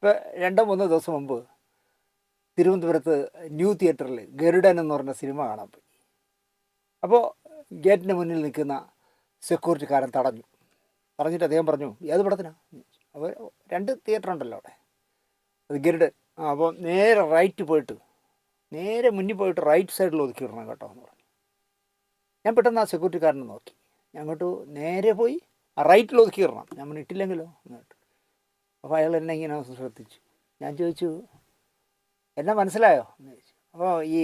ഇപ്പോൾ 2-3 ദിവസം മുമ്പ് തിരുവനന്തപുരത്ത് ന്യൂ തിയേറ്ററിൽ ഗരുഡൻ എന്ന് പറഞ്ഞ സിനിമ കാണാൻ പോയി. അപ്പോൾ ഗേറ്റിൻ്റെ മുന്നിൽ നിൽക്കുന്ന സെക്യൂരിറ്റിക്കാരൻ തടഞ്ഞിട്ട് അദ്ദേഹം പറഞ്ഞു, ഏത് പടത്തിനാ? അപ്പോൾ 2 തിയേറ്റർ ഉണ്ടല്ലോ അവിടെ, അത് ഗരുഡൻ. അപ്പോൾ നേരെ മുന്നിൽ പോയിട്ട് റൈറ്റ് സൈഡിൽ ഒതുക്കി ഇടണം കേട്ടോ എന്ന് പറഞ്ഞു. ഞാൻ പെട്ടെന്ന് ആ സെക്യൂരിറ്റിക്കാരനെ നോക്കി, ഞാൻ അങ്ങോട്ട് നേരെ പോയി ആ റൈറ്റിൽ ഒതുക്കി ഇടണം, ഞാൻ ഇട്ടില്ലെങ്കിലോ എന്നിട്ട്. അപ്പോൾ അയാൾ എന്നെ ഇങ്ങനെ ശ്രദ്ധിച്ചു. ഞാൻ ചോദിച്ചു, എന്നെ മനസ്സിലായോ എന്ന് ചോദിച്ചു. അപ്പോൾ ഈ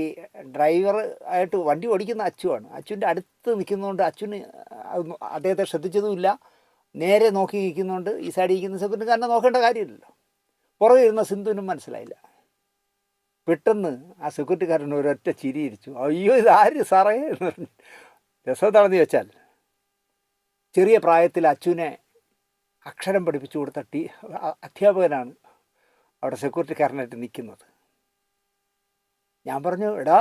ഡ്രൈവർ ആയിട്ട് വണ്ടി ഓടിക്കുന്ന അച്ചുവാണ്. അച്ചുവിൻ്റെ അടുത്ത് നിൽക്കുന്നതുകൊണ്ട് അച്ചുവിന് അദ്ദേഹത്തെ ശ്രദ്ധിച്ചതുമില്ല. നേരെ നോക്കി നിൽക്കുന്നതുകൊണ്ട് ഈ സൈഡിൽ ഇരിക്കുന്ന സെക്യൂരിറ്റിക്കാരനെ നോക്കേണ്ട കാര്യമില്ലല്ലോ. പുറകെ ഇരുന്ന സിന്ധുവിനും മനസ്സിലായില്ല. പെട്ടെന്ന് ആ സെക്യൂരിറ്റിക്കാരൻ ഒരൊറ്റ ചിരിയിരിച്ചു. അയ്യോ, ഇതാര് സാറേ എന്ന് പറഞ്ഞു. രസം എന്താണെന്ന് ചോദിച്ചാൽ, ചെറിയ പ്രായത്തിൽ അച്ചുവിനെ അക്ഷരം പഠിപ്പിച്ചു കൊടുത്ത അധ്യാപകനാണ് അവിടെ സെക്യൂരിറ്റിക്കാരനായിട്ട് നിൽക്കുന്നത്. ഞാൻ പറഞ്ഞു, എടാ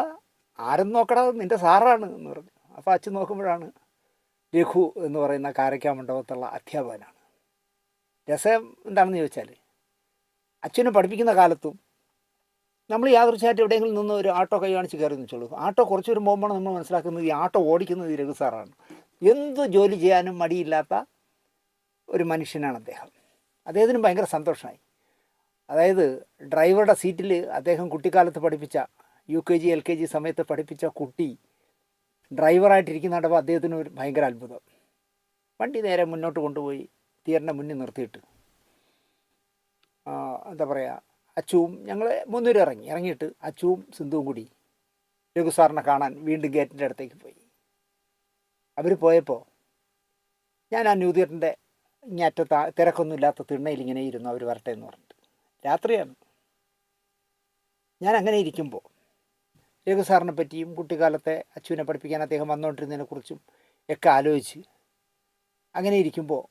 ആരെന്ന് നോക്കടാ, നിൻ്റെ സാറാണ് എന്ന് പറഞ്ഞു. അപ്പോൾ അച്ഛൻ നോക്കുമ്പോഴാണ് രഘു എന്ന് പറയുന്ന കാരയ്ക്കാമണ്ഡപത്തുള്ള അധ്യാപകനാണ്. രസം എന്താണെന്ന് ചോദിച്ചാൽ, അച്ഛനെ പഠിപ്പിക്കുന്ന കാലത്തും നമ്മൾ യാദൃച്ഛമായിട്ട് എവിടെയെങ്കിലും നിന്ന് ഒരു ആട്ടോ കൈ കാണിച്ച് കയറി നിൽച്ചോളൂ. ആട്ടോ കുറച്ച് വരും പോകുമ്പോൾ നമ്മൾ മനസ്സിലാക്കുന്നത് ഈ ആട്ടോ ഓടിക്കുന്നത് ഈ രഘു സാറാണ്. എന്ത് ജോലി ചെയ്യാനും മടിയില്ലാത്ത ഒരു മനുഷ്യനാണ് അദ്ദേഹം. അദ്ദേഹത്തിന് ഭയങ്കര സന്തോഷമായി. അതായത് ഡ്രൈവറുടെ സീറ്റിൽ അദ്ദേഹം കുട്ടിക്കാലത്ത് പഠിപ്പിച്ച UKG LKG സമയത്ത് പഠിപ്പിച്ച കുട്ടി ഡ്രൈവറായിട്ടിരിക്കുന്ന കണ്ടപ്പോൾ അദ്ദേഹത്തിന് ഒരു ഭയങ്കര അത്ഭുതം. വണ്ടി നേരെ മുന്നോട്ട് കൊണ്ടുപോയി തിയേറ്ററിൻ്റെ മുന്നിൽ നിർത്തിയിട്ട് എന്താ പറയുക, അച്ചുവും ഞങ്ങൾ 3 പേരും ഇറങ്ങിയിട്ട് അച്ചുവും സിന്ധുവും കൂടി രഘു സാറിനെ കാണാൻ വീണ്ടും ഗേറ്റിൻ്റെ അടുത്തേക്ക് പോയി. അവർ പോയപ്പോൾ ഞാൻ ആ ന്യൂ തിയേറ്ററിൻ്റെ ഇങ്ങേറ്റത്ത് തിരക്കൊന്നും ഇല്ലാത്ത തിണ്ണയിൽ ഇങ്ങനെ ഇരുന്നു, അവർ വരട്ടെ എന്ന് പറഞ്ഞിട്ട്. രാത്രിയാണ്. ഞാൻ അങ്ങനെ ഇരിക്കുമ്പോൾ രഘു സാറിനെ പറ്റിയും കുട്ടിക്കാലത്തെ അച്ചുവിനെ പഠിപ്പിക്കാൻ അദ്ദേഹം വന്നുകൊണ്ടിരുന്നതിനെക്കുറിച്ചും ഒക്കെ ആലോചിച്ച് അങ്ങനെ ഇരിക്കുമ്പോൾ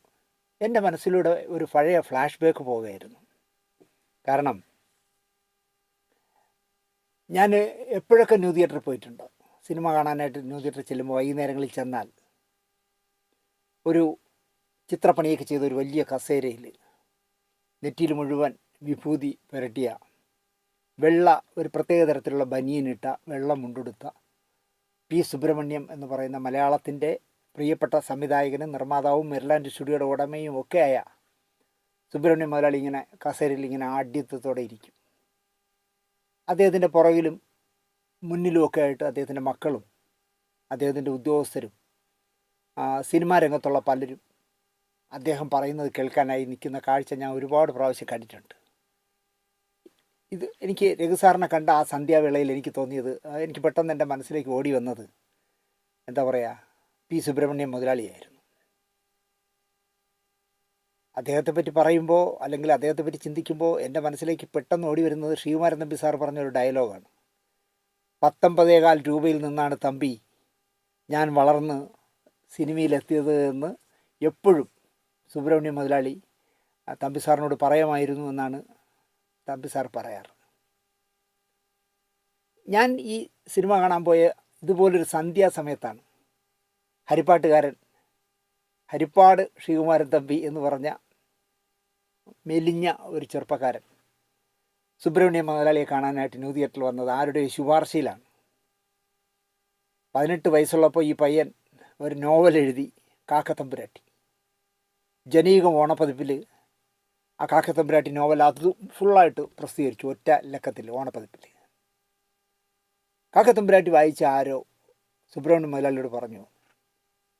എൻ്റെ മനസ്സിലൂടെ ഒരു പഴയ ഫ്ലാഷ് ബാക്ക് പോവുകയായിരുന്നു. കാരണം ഞാൻ എപ്പോഴൊക്കെ ന്യൂ തിയേറ്ററിൽ പോയിട്ടുണ്ടോ, സിനിമ കാണാനായിട്ട് ന്യൂ തിയേറ്ററിൽ ചെല്ലുമ്പോൾ വൈകുന്നേരങ്ങളിൽ ചെന്നാൽ ഒരു ചിത്രപ്പണിയൊക്കെ ചെയ്ത ഒരു വലിയ കസേരയിൽ നെറ്റിയിൽ മുഴുവൻ വിഭൂതി പുരട്ടിയ വെള്ള ഒരു പ്രത്യേക തരത്തിലുള്ള ബനിയനിട്ട വെള്ള മുണ്ടെടുത്ത P. സുബ്രഹ്മണ്യം എന്ന് പറയുന്ന മലയാളത്തിൻ്റെ പ്രിയപ്പെട്ട സംവിധായകനും നിർമ്മാതാവും മെർലാൻഡ് സ്റ്റുഡിയോയുടെ ഉടമയും ഒക്കെയായ സുബ്രഹ്മണ്യം മുതലാളി ഇങ്ങനെ കസേരയിൽ ഇങ്ങനെ ആഢ്യത്വത്തോടെ ഇരിക്കും. അദ്ദേഹത്തിൻ്റെ പുറകിലും മുന്നിലുമൊക്കെ ആയിട്ട് അദ്ദേഹത്തിൻ്റെ മക്കളും അദ്ദേഹത്തിൻ്റെ ഉദ്യോഗസ്ഥരും സിനിമാ രംഗത്തുള്ള പലരും അദ്ദേഹം പറയുന്നത് കേൾക്കാനായി നിൽക്കുന്ന കാഴ്ച ഞാൻ ഒരുപാട് പ്രാവശ്യം കണ്ടിട്ടുണ്ട്. ഇത് എനിക്ക് രഘു സാറിനെ കണ്ട ആ സന്ധ്യാവേളയിൽ എനിക്ക് തോന്നിയത്, എനിക്ക് പെട്ടെന്ന് എൻ്റെ മനസ്സിലേക്ക് ഓടി വന്നത് എന്താ പറയുക, P. സുബ്രഹ്മണ്യം മുതലാളിയായിരുന്നു. അദ്ദേഹത്തെപ്പറ്റി പറയുമ്പോൾ അല്ലെങ്കിൽ അദ്ദേഹത്തെപ്പറ്റി ചിന്തിക്കുമ്പോൾ എൻ്റെ മനസ്സിലേക്ക് പെട്ടെന്ന് ഓടി വരുന്നത് ശ്രീകുമാരൻ തമ്പി സാർ പറഞ്ഞൊരു ഡയലോഗാണ്. 19.25 രൂപയിൽ നിന്നാണ് തമ്പി ഞാൻ വളർന്ന് സിനിമയിലെത്തിയത് എന്ന് എപ്പോഴും സുബ്രഹ്മണ്യം മുതലാളി തമ്പി സാറിനോട് പറയുമായിരുന്നു എന്നാണ് തമ്പി സാർ പറയാറ്. ഞാൻ ഈ സിനിമ കാണാൻ പോയ ഇതുപോലൊരു സന്ധ്യാസമയത്താണ് ഹരിപ്പാട് ശ്രീകുമാരൻ തമ്പി എന്ന് പറഞ്ഞ മെലിഞ്ഞ ഒരു ചെറുപ്പക്കാരൻ സുബ്രഹ്മണ്യം മുതലാളിയെ കാണാനായിട്ട് ന്യൂ തിയേറ്ററിൽ വന്നത് ആരുടെ ശുപാർശയിലാണ്. 18 വയസ്സുള്ളപ്പോൾ ഈ പയ്യൻ ഒരു നോവൽ എഴുതി, കാക്കത്തമ്പുരാട്ടി. ജനീകം ഓണപ്പതിപ്പിൽ ആ കാക്കത്തമ്പുരാട്ടി നോവൽ അത് ഫുള്ളായിട്ട് പ്രസിദ്ധീകരിച്ചു, ഒറ്റ ലക്കത്തിൽ ഓണപ്പതിപ്പിൽ. കാക്കത്തമ്പുരാട്ടി വായിച്ച ആരോ സുബ്രഹ്മണ്യം മുതലാളിയോട് പറഞ്ഞു,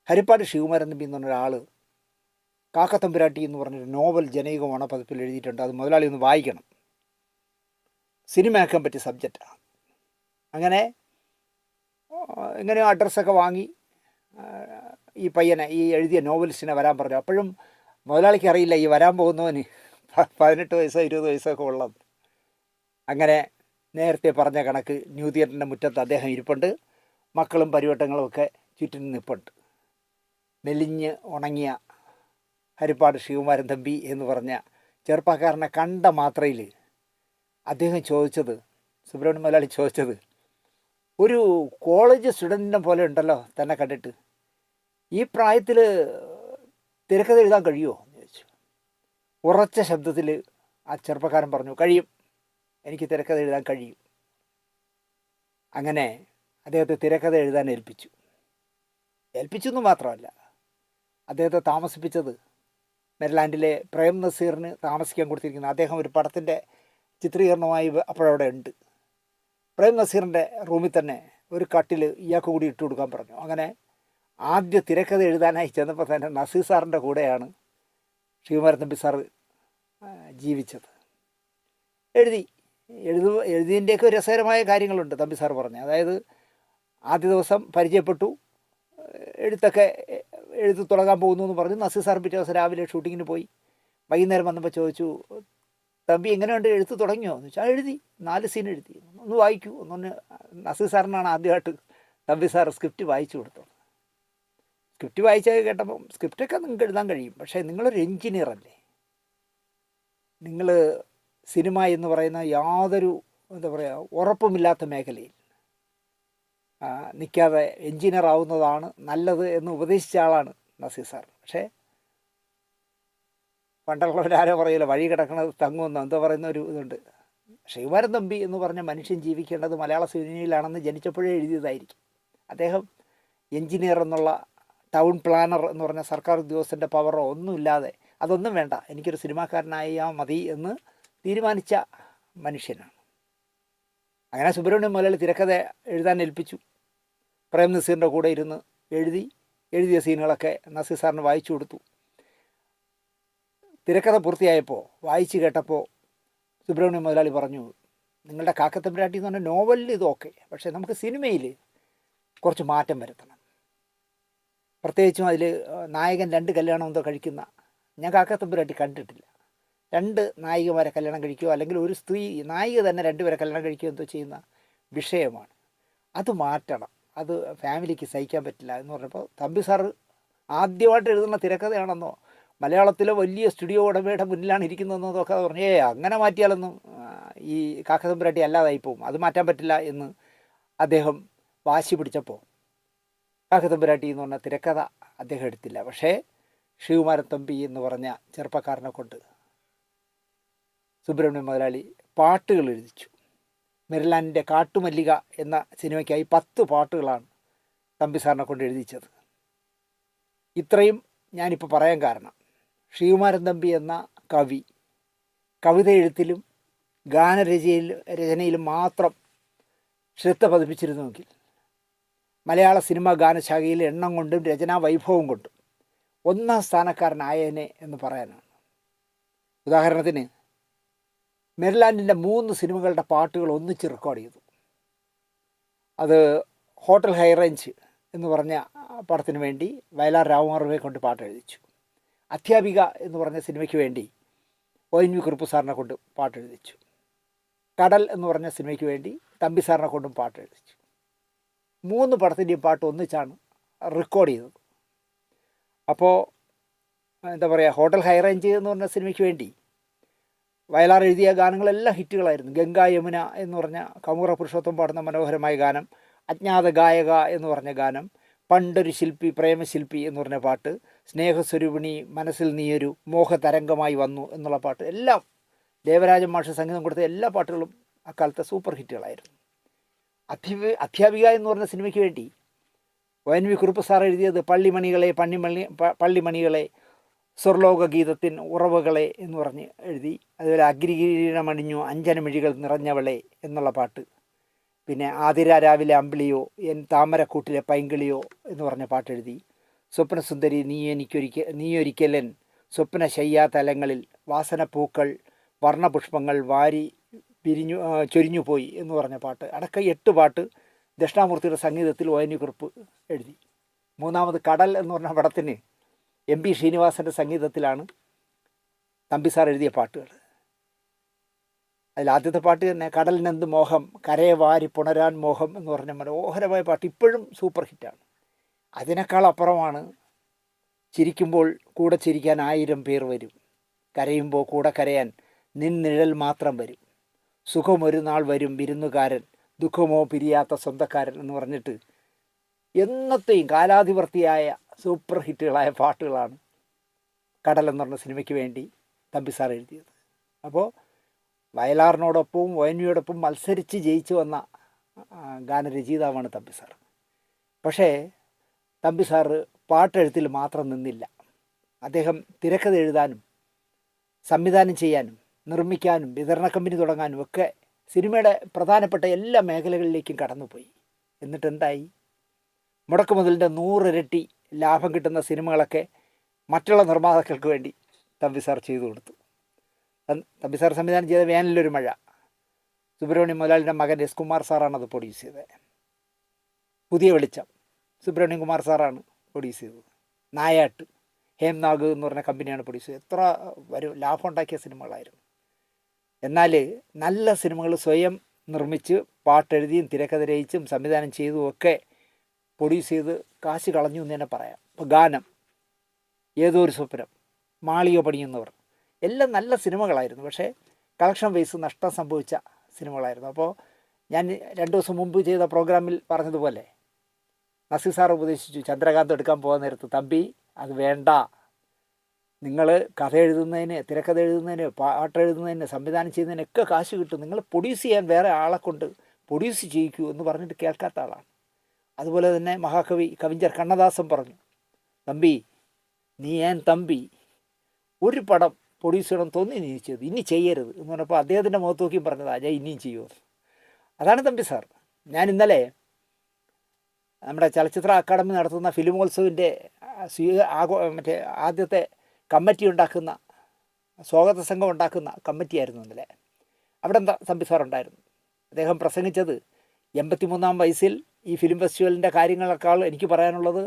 ഹരിപ്പാട് ശ്രീകുമാരൻ തമ്പി എന്ന് പറഞ്ഞൊരാൾ കാക്കത്തമ്പുരാട്ടി എന്ന് പറഞ്ഞൊരു നോവൽ ജനൈക ഓണപ്പതിപ്പിൽ എഴുതിയിട്ടുണ്ട്, അത് മുതലാളി ഒന്ന് വായിക്കണം, സിനിമയാക്കാൻ പറ്റിയ സബ്ജക്റ്റാണ്. അങ്ങനെ എങ്ങനെയോ അഡ്രസ്സൊക്കെ വാങ്ങി ഈ പയ്യനെ, ഈ എഴുതിയ നോവലിസ്റ്റിനെ വരാൻ പറഞ്ഞു. അപ്പോഴും മുതലാളിക്ക് അറിയില്ല ഈ വരാൻ പോകുന്നവന് 18 വയസ്സോ 20 വയസ്സൊക്കെ ഉള്ളത്. അങ്ങനെ നേരത്തെ പറഞ്ഞ കണക്ക് ന്യൂ തിയേറ്ററിൻ്റെ മുറ്റത്ത് അദ്ദേഹം ഇരിപ്പുണ്ട്, മക്കളും പരിവട്ടങ്ങളും ഒക്കെ ചുറ്റിനും നിൽപ്പുണ്ട്. മെലിഞ്ഞ് ഉണങ്ങിയ ഹരിപ്പാട് ശ്രീകുമാരൻ തമ്പി എന്ന് പറഞ്ഞ ചെറുപ്പക്കാരനെ കണ്ട മാത്രയിൽ അദ്ദേഹം ചോദിച്ചത്, സുബ്രഹ്മണ്യം മുതലാളി ചോദിച്ചത്, ഒരു കോളേജ് സ്റ്റുഡൻറ്റിനെ പോലെ ഉണ്ടല്ലോ തന്നെ കണ്ടിട്ട്, ഈ പ്രായത്തിൽ തിരക്കഥ എഴുതാൻ കഴിയുമോ എന്ന് ചോദിച്ചു. ഉറച്ച ശബ്ദത്തിൽ ആ ചെറുപ്പക്കാരൻ പറഞ്ഞു, കഴിയും, എനിക്ക് തിരക്കഥ എഴുതാൻ കഴിയും. അങ്ങനെ അദ്ദേഹത്തെ തിരക്കഥ എഴുതാൻ ഏൽപ്പിച്ചു എന്ന് മാത്രമല്ല, അദ്ദേഹത്തെ താമസിപ്പിച്ചത് മെരിലാൻഡിലെ പ്രേം നസീറിന് താമസിക്കാൻ കൊടുത്തിരിക്കുന്ന, അദ്ദേഹം ഒരു പടത്തിൻ്റെ ചിത്രീകരണമായി അപ്പോഴവിടെ ഉണ്ട്. പ്രേം നസീറിൻ്റെ റൂമിൽ തന്നെ ഒരു കട്ടിൽ ഇയാൾക്ക് കൂടി ഇട്ട് കൊടുക്കാൻ പറഞ്ഞു. അങ്ങനെ ആദ്യ തിരക്കഥ എഴുതാനായി ചെന്നപ്പോൾ തന്നെ നസീർ സാറിൻ്റെ കൂടെയാണ് ശ്രീകുമാരൻ തമ്പി സാർ ജീവിച്ചത്. എഴുതിയതിൻ്റെയൊക്കെ രസകരമായ കാര്യങ്ങളുണ്ട് തമ്പി സാർ പറഞ്ഞു. അതായത് ആദ്യ ദിവസം പരിചയപ്പെട്ടു, എഴുത്ത് തുടങ്ങാൻ പോകുന്നു എന്ന് പറഞ്ഞു. നസീർ സാർ പിറ്റേ ദിവസം രാവിലെ ഷൂട്ടിങ്ങിന് പോയി. വൈകുന്നേരം വന്നപ്പോൾ ചോദിച്ചു, തമ്പി എങ്ങനെയുണ്ട്, എഴുത്ത് തുടങ്ങിയോ എന്ന് ചോദിച്ചാൽ, എഴുതി 4 സീൻ എഴുതി, ഒന്ന് വായിക്കൂ ഒന്നൊന്ന്. നസീർ സാറിനാണ് ആദ്യമായിട്ട് തമ്പി സാർ സ്ക്രിപ്റ്റ് വായിച്ചു കൊടുത്തത്. സ്ക്രിപ്റ്റ് വായിച്ചത് കേട്ടപ്പം, സ്ക്രിപ്റ്റൊക്കെ നിങ്ങൾക്ക് എഴുതാൻ കഴിയും, പക്ഷേ നിങ്ങളൊരു എൻജിനീയർ അല്ലേ, നിങ്ങൾ സിനിമ എന്ന് പറയുന്ന യാതൊരു എന്താ പറയുക ഉറപ്പുമില്ലാത്ത മേഖലയിൽ നിൽക്കാതെ എൻജിനീയർ ആവുന്നതാണ് നല്ലത് എന്ന് ഉപദേശിച്ച ആളാണ് നസീർ സാർ. പക്ഷേ പണ്ടുള്ളവരാരോ പറയില്ല, വഴി കിടക്കുന്നത് തങ്ങുമെന്നോ എന്തോ പറയുന്ന ഒരു ഇതുണ്ട്. ശ്രീകുമാരൻ തമ്പി എന്ന് പറഞ്ഞ മനുഷ്യൻ ജീവിക്കേണ്ടത് മലയാള സിനിമയിലാണെന്ന് ജനിച്ചപ്പോഴേ എഴുതിയതായിരിക്കും. അദ്ദേഹം എൻജിനീയർ എന്നുള്ള ടൗൺ പ്ലാനർ എന്ന് പറഞ്ഞ സർക്കാർ ഉദ്യോഗസ്ഥൻ്റെ പവറോ ഒന്നുമില്ലാതെ, അതൊന്നും വേണ്ട, എനിക്കൊരു സിനിമാക്കാരനായാൽ മതി എന്ന് തീരുമാനിച്ച മനുഷ്യനാണ്. അങ്ങനെ സുബ്രഹ്മണ്യം മുതലാളി തിരക്കഥ എഴുതാൻ ഏൽപ്പിച്ചു. പ്രേം നസീറിൻ്റെ കൂടെ ഇരുന്ന് എഴുതിയ സീനുകളൊക്കെ നസീർ സാറിന് വായിച്ചു കൊടുത്തു. തിരക്കഥ പൂർത്തിയായപ്പോൾ വായിച്ച് കേട്ടപ്പോൾ സുബ്രഹ്മണ്യം മുതലാളി പറഞ്ഞു, നിങ്ങളുടെ കാക്കത്തമ്പുരാട്ടി എന്ന് പറഞ്ഞ നോവലിൽ ഇതൊക്കെ, പക്ഷേ നമുക്ക് സിനിമയിൽ കുറച്ച് മാറ്റം വരുത്തണം. പ്രത്യേകിച്ചും അതിൽ നായകൻ 2 കല്യാണം എന്തോ കഴിക്കുന്ന, ഞാൻ കാക്കത്തമ്പുരാട്ടി കണ്ടിട്ടില്ല. 2 നായികമാരെ കല്യാണം കഴിക്കുകയോ അല്ലെങ്കിൽ ഒരു സ്ത്രീ നായിക തന്നെ 2 പേരെ കല്യാണം കഴിക്കുകയോ എന്തോ ചെയ്യുന്ന വിഷയമാണ്. അത് മാറ്റണം, അത് ഫാമിലിക്ക് സഹിക്കാൻ പറ്റില്ല എന്ന് പറഞ്ഞപ്പോൾ തമ്പി സാറ് ആദ്യമായിട്ട് എഴുതുന്ന തിരക്കഥയാണെന്നോ മലയാളത്തിലെ വലിയ സ്റ്റുഡിയോ ഉടമയുടെ മുന്നിലാണ് ഇരിക്കുന്നതെന്നതൊക്കെ പറഞ്ഞു, അങ്ങനെ മാറ്റിയാലൊന്നും ഈ കാക്കത്തമ്പുരാട്ടി അല്ലാതായി പോവും, അത് മാറ്റാൻ പറ്റില്ല എന്ന് അദ്ദേഹം വാശി പിടിച്ചപ്പോൾ കാക്കത്തമ്പുരാട്ടി എന്ന് പറഞ്ഞ തിരക്കഥ അദ്ദേഹം എടുത്തില്ല. പക്ഷേ ശ്രീകുമാരൻ തമ്പി എന്ന് പറഞ്ഞ ചെറുപ്പക്കാരനെ കൊണ്ട് സുബ്രഹ്മണ്യം മുതലാളി പാട്ടുകൾ എഴുതിച്ചു. മെരിലാൻഡിൻ്റെ കാട്ടുമല്ലിക എന്ന സിനിമയ്ക്കായി 10 പാട്ടുകളാണ് തമ്പി സാറിനെ കൊണ്ട് എഴുതിച്ചത്. ഇത്രയും ഞാനിപ്പോൾ പറയാൻ കാരണം, ശ്രീകുമാരൻ തമ്പി എന്ന കവി കവിത എഴുത്തിലും രചനയിലും മാത്രം ശ്രദ്ധ പതിപ്പിച്ചിരുന്നുവെങ്കിൽ മലയാള സിനിമാ ഗാനശാഖയിൽ എണ്ണം കൊണ്ടും രചനാ വൈഭവം കൊണ്ടും 1ാം സ്ഥാനക്കാരനായേനെ എന്ന് പറയാനാണ്. ഉദാഹരണത്തിന് മെരിലാൻഡിൻ്റെ 3 സിനിമകളുടെ പാട്ടുകൾ ഒന്നിച്ച് റെക്കോർഡ് ചെയ്തു. അത് ഹോട്ടൽ ഹൈ റേഞ്ച് എന്ന് പറഞ്ഞ പടത്തിന് വേണ്ടി വയലാർ രാമവർമ്മയെ കൊണ്ട് പാട്ട് എഴുതിച്ചു. അധ്യാപിക എന്ന് പറഞ്ഞ സിനിമയ്ക്ക് വേണ്ടി ONV കുറുപ്പ് സാറിനെ കൊണ്ട് പാട്ട് എഴുതിച്ചു. കടൽ എന്ന് പറഞ്ഞ സിനിമയ്ക്ക് വേണ്ടി തമ്പി സാറിനെ കൊണ്ടും പാട്ട് എഴുതിച്ചു. 3 പടത്തിൻ്റെയും പാട്ട് ഒന്നിച്ചാണ് റെക്കോർഡ് ചെയ്തത്. അപ്പോൾ എന്താ പറയുക, ഹോട്ടൽ ഹൈ റേഞ്ച് എന്ന് പറഞ്ഞ സിനിമയ്ക്ക് വേണ്ടി വയലാർ എഴുതിയ ഗാനങ്ങളെല്ലാം ഹിറ്റുകളായിരുന്നു. ഗംഗാ യമുന എന്ന് പറഞ്ഞ കമൂറ പുരുഷോത്തം പാടുന്ന മനോഹരമായ ഗാനം, അജ്ഞാത ഗായക എന്ന് പറഞ്ഞ ഗാനം, പണ്ടൊരു ശില്പി പ്രേമശില്പി എന്ന് പറഞ്ഞ പാട്ട്, സ്നേഹസ്വരൂപിണി മനസ്സിൽ നീയൊരു മോഹതരംഗമായി വന്നു എന്നുള്ള പാട്ട്, എല്ലാം ദേവരാജൻ മാഷ് സംഗീതം കൊടുത്ത എല്ലാ പാട്ടുകളും അക്കാലത്തെ സൂപ്പർ ഹിറ്റുകളായിരുന്നു. അധ്യാപിക എന്ന് പറഞ്ഞ സിനിമയ്ക്ക് വേണ്ടി ONV കുറുപ്പ് സാർ എഴുതിയത് പള്ളിമണികളെ സ്വർലോക ഗീതത്തിൻ ഉറവുകളെ എന്ന് പറഞ്ഞ് എഴുതി. അതുപോലെ അഗ്രികിരീടമണിഞ്ഞു അഞ്ജനമിഴികൾ നിറഞ്ഞവളെ എന്നുള്ള പാട്ട്, പിന്നെ ആതിര രാവിലെ അമ്പിളിയോ എൻ താമരക്കൂട്ടിലെ പൈങ്കിളിയോ എന്ന് പറഞ്ഞ പാട്ടെഴുതി. സ്വപ്നസുന്ദരി നീയൊരിക്കലൻ സ്വപ്ന ശയ്യാതലങ്ങളിൽ വാസനപ്പൂക്കൾ വർണ്ണപുഷ്പങ്ങൾ വാരി ചൊരിഞ്ഞുപോയി എന്ന് പറഞ്ഞ പാട്ട് അടക്കം 8 പാട്ട് ദക്ഷിണാമൂർത്തിയുടെ സംഗീതത്തിൽ ONV കുറുപ്പ് എഴുതി. 3ാമത് കടൽ എന്ന് പറഞ്ഞ പടത്തിന് MP ശ്രീനിവാസൻ്റെ സംഗീതത്തിലാണ് തമ്പി സാർ എഴുതിയ പാട്ടുകൾ. അതിലാദ്യത്തെ പാട്ട് തന്നെ കടലിനെന്ത് മോഹം കരയെ വാരി പുണരാൻ മോഹം എന്ന് പറഞ്ഞ മനോഹരമായ പാട്ട് ഇപ്പോഴും സൂപ്പർ ഹിറ്റാണ്. അതിനേക്കാൾ അപ്പുറമാണ് ചിരിക്കുമ്പോൾ കൂടെ ചിരിക്കാൻ 1000 പേർ വരും, കരയുമ്പോൾ കൂടെ കരയാൻ നിഴൽ മാത്രം വരും, സുഖമൊരു നാൾ വരും വിരുന്നുകാരൻ, ദുഃഖമോ പിരിയാത്ത സ്വന്തക്കാരൻ എന്ന് പറഞ്ഞിട്ട് എന്നത്തെയും കാലാധിവർത്തിയായ സൂപ്പർ ഹിറ്റുകളായ പാട്ടുകളാണ് കടൽ എന്ന് പറഞ്ഞ സിനിമയ്ക്ക് വേണ്ടി തമ്പി സാർ എഴുതിയത്. അപ്പോൾ വയലാറിനോടൊപ്പവും ഒ.എൻ.വിയോടൊപ്പം മത്സരിച്ച് ജയിച്ചു വന്ന ഗാനരചയിതാവാണ് തമ്പി സാർ. പക്ഷേ തമ്പി സാറ് പാട്ടെഴുത്തിൽ മാത്രം നിന്നില്ല. അദ്ദേഹം തിരക്കഥ എഴുതാനും സംവിധാനം ചെയ്യാനും നിർമ്മിക്കാനും വിതരണ കമ്പനി തുടങ്ങാനും ഒക്കെ സിനിമയുടെ പ്രധാനപ്പെട്ട എല്ലാ മേഖലകളിലേക്കും കടന്നുപോയി. എന്നിട്ടെന്തായി? മുടക്കുമുതലിൻ്റെ 100 ഇരട്ടി ലാഭം കിട്ടുന്ന സിനിമകളൊക്കെ മറ്റുള്ള നിർമ്മാതാക്കൾക്ക് വേണ്ടി തമ്പി സാർ ചെയ്തു കൊടുത്തു. തമ്പി സാർ സംവിധാനം ചെയ്ത വേനലൊരു മഴ, സുബ്രഹ്മണ്യം മുതലാളിയുടെ മകൻ എസ് കുമാർ സാറാണ് അത് പ്രൊഡ്യൂസ് ചെയ്തത്. പുതിയ വെളിച്ചം സുബ്രഹ്മണ്യം കുമാർ സാറാണ് പ്രൊഡ്യൂസ് ചെയ്തത്. നായാട്ട് ഹേംനാഗ് എന്ന് പറഞ്ഞ കമ്പനിയാണ് പ്രൊഡ്യൂസ് ചെയ്തത്. എത്ര ലാഭം ഉണ്ടാക്കിയ സിനിമകളായിരുന്നു. എന്നാൽ നല്ല സിനിമകൾ സ്വയം നിർമ്മിച്ച് പാട്ടെഴുതിയും തിരക്കഥ രചിച്ചും സംവിധാനം ചെയ്തും ഒക്കെ പ്രൊഡ്യൂസ് ചെയ്ത് കാശ് കളഞ്ഞു എന്ന് തന്നെ പറയാം. ഇപ്പോൾ ഗാനം, ഏതോ ഒരു സ്വപ്നം, മാളിക പണിയുന്നവർ എല്ലാം നല്ല സിനിമകളായിരുന്നു. പക്ഷേ കളക്ഷൻ വൈസ് നഷ്ടം സംഭവിച്ച സിനിമകളായിരുന്നു. അപ്പോൾ ഞാൻ 2 ദിവസം മുമ്പ് ചെയ്ത പ്രോഗ്രാമിൽ പറഞ്ഞതുപോലെ നസീർ സാർ ഉപദേശിച്ചു, ചന്ദ്രകാന്ത് എടുക്കാൻ പോകുന്ന നേരത്ത്, തമ്പി അത് വേണ്ട, നിങ്ങൾ കഥ എഴുതുന്നതിന്, തിരക്കഥ എഴുതുന്നതിന്, പാട്ട് എഴുതുന്നതിന്, സംവിധാനം ചെയ്യുന്നതിനൊക്കെ കാശ് കിട്ടും, നിങ്ങൾ പ്രൊഡ്യൂസ് ചെയ്യാൻ വേറെ ആളെ കൊണ്ട് പ്രൊഡ്യൂസ് ചെയ്യിക്കൂ എന്ന് പറഞ്ഞിട്ട് കേൾക്കാത്ത ആളാണ്. അതുപോലെ തന്നെ മഹാകവി കവിஞர் കണ്ണദാസൻ പറഞ്ഞു, തമ്പി നീ ഏൻ തമ്പി, ഒരു പടം പ്രൊഡ്യൂസ് ചെയ്യണം തോന്നി നീ ചെയ്തു, ഇനി ചെയ്യരുത് എന്ന് പറഞ്ഞപ്പോൾ അദ്ദേഹത്തിൻ്റെ മുഖത്ത് നോക്കിയും പറഞ്ഞതാ ഞാൻ ഇനിയും ചെയ്യുമെന്ന്. അതാണ് തമ്പി സാർ. ഞാൻ ഇന്നലെ നമ്മുടെ ചലച്ചിത്ര അക്കാദമി നടത്തുന്ന ഫിലിമോത്സവിൻ്റെ മറ്റേ ആദ്യത്തെ കമ്മിറ്റി ഉണ്ടാക്കുന്ന, സ്വാഗത സംഘം ഉണ്ടാക്കുന്ന കമ്മിറ്റിയായിരുന്നു ഇന്നലെ. അവിടെ തമ്പി സാർ ഉണ്ടായിരുന്നു. അദ്ദേഹം പ്രസംഗിച്ചത് 83-ാം വയസ്സിൽ ഈ ഫിലിം ഫെസ്റ്റിവലിൻ്റെ കാര്യങ്ങളെക്കാൾ എനിക്ക് പറയാനുള്ളത്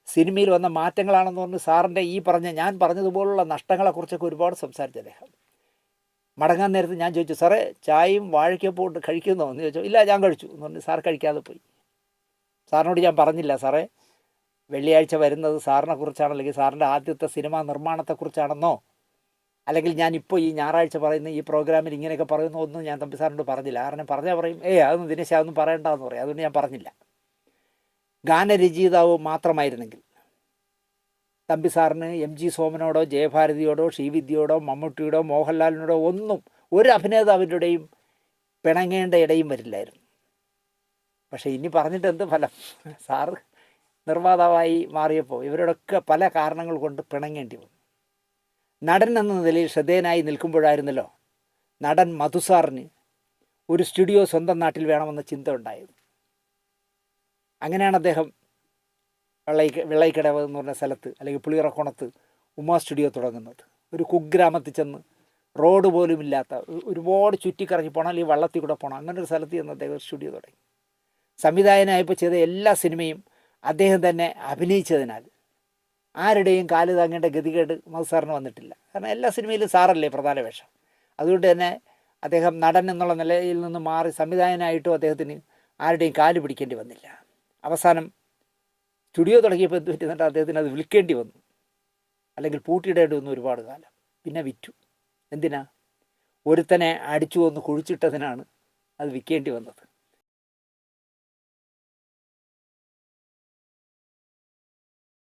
സിനിമയിൽ വന്ന മാറ്റങ്ങളാണെന്ന് പറഞ്ഞ് സാറിൻ്റെ ഈ ഞാൻ പറഞ്ഞതുപോലുള്ള നഷ്ടങ്ങളെക്കുറിച്ചൊക്കെ ഒരുപാട് സംസാരിച്ചു അദ്ദേഹം. മടങ്ങാൻ നേരത്ത് ഞാൻ ചോദിച്ചു, സാറേ ചായയും വാഴയ്ക്കപ്പോട്ട് കഴിക്കുന്നോ എന്ന് ചോദിച്ചു. ഇല്ല ഞാൻ കഴിച്ചു എന്ന് പറഞ്ഞ് സാർ കഴിക്കാതെ പോയി. സാറിനോട് ഞാൻ പറഞ്ഞില്ല, സാറേ വെള്ളിയാഴ്ച വരുന്നത് സാറിനെ കുറിച്ചാണ്, അല്ലെങ്കിൽ സാറിൻ്റെ ആദ്യത്തെ സിനിമാ നിർമ്മാണത്തെക്കുറിച്ചാണെന്നോ, അല്ലെങ്കിൽ ഞാനിപ്പോൾ ഈ ഞായറാഴ്ച പറയുന്ന ഈ പ്രോഗ്രാമിൽ ഇങ്ങനെയൊക്കെ പറയുന്ന ഒന്നും ഞാൻ തമ്പി സാറിനോട് പറഞ്ഞില്ല. കാരണം പറഞ്ഞാൽ പറയും അതൊന്നും ദിനേശ് അതൊന്നും പറയണ്ടെന്ന് പറയും. അതുകൊണ്ട് ഞാൻ പറഞ്ഞില്ല. ഗാനരചയിതാവ് മാത്രമായിരുന്നെങ്കിൽ തമ്പി സാറിന് MG സോമനോടോ ജയഭാരതിയോടോ ശ്രീവിദ്യയോടോ മമ്മൂട്ടിയോടോ മോഹൻലാലിനോടോ ഒന്നും ഒരു അഭിനേതാവിൻ്റെയും പിണങ്ങേണ്ട ഇടയും വരില്ലായിരുന്നു. പക്ഷേ ഇനി പറഞ്ഞിട്ട് എന്ത് ഫലം? സാറ് നിർമ്മാതാവായി മാറിയപ്പോൾ ഇവരോടൊക്കെ പല കാരണങ്ങൾ കൊണ്ട് പിണങ്ങേണ്ടി വന്നു. നടൻ എന്ന നിലയിൽ ശ്രദ്ധേയനായി നിൽക്കുമ്പോഴായിരുന്നല്ലോ നടൻ മധുസാറിന് ഒരു സ്റ്റുഡിയോ സ്വന്തം നാട്ടിൽ വേണമെന്ന ചിന്ത ഉണ്ടായത്. അങ്ങനെയാണ് അദ്ദേഹം വെള്ളൈക്കടവ് എന്ന് പറഞ്ഞ സ്ഥലത്ത്, അല്ലെങ്കിൽ പുളിയറക്കോണത്ത് ഉമാ സ്റ്റുഡിയോ തുടങ്ങുന്നത്. ഒരു കുഗ്രാമത്തിൽ ചെന്ന് റോഡ് പോലും ഇല്ലാത്ത, ഒരുപാട് ചുറ്റിക്കറങ്ങി പോകണം, അല്ലെങ്കിൽ വള്ളത്തിൽ കൂടെ പോകണം, അങ്ങനെ ഒരു സ്ഥലത്ത് ചെന്ന് അദ്ദേഹം സ്റ്റുഡിയോ തുടങ്ങി. സംവിധായകനായപ്പോൾ ചെയ്ത എല്ലാ സിനിമയും അദ്ദേഹം തന്നെ അഭിനയിച്ചതിനാൽ ആരുടെയും കാല് താങ്ങേണ്ട ഗതികേട് മധുസാറിന് വന്നിട്ടില്ല. കാരണം എല്ലാ സിനിമയിലും സാറല്ലേ പ്രധാന വേഷം. അതുകൊണ്ട് തന്നെ അദ്ദേഹം നടൻ എന്നുള്ള നിലയിൽ നിന്ന് മാറി സംവിധായകനായിട്ടും അദ്ദേഹത്തിന് ആരുടെയും കാല് പിടിക്കേണ്ടി വന്നില്ല. അവസാനം സ്റ്റുഡിയോ തുടങ്ങിയപ്പോൾ എന്ത് പറ്റുന്നുണ്ട്, അദ്ദേഹത്തിന് അത് വിൽക്കേണ്ടി വന്നു, അല്ലെങ്കിൽ പൂട്ടിയിടേണ്ടി വന്നു ഒരുപാട് കാലം. പിന്നെ വിറ്റു. എന്തിനാ? ഒരുത്തനെ അടിച്ചു കൊന്ന് കുഴിച്ചിട്ടതിനാണ് അത് വിൽക്കേണ്ടി വന്നത്.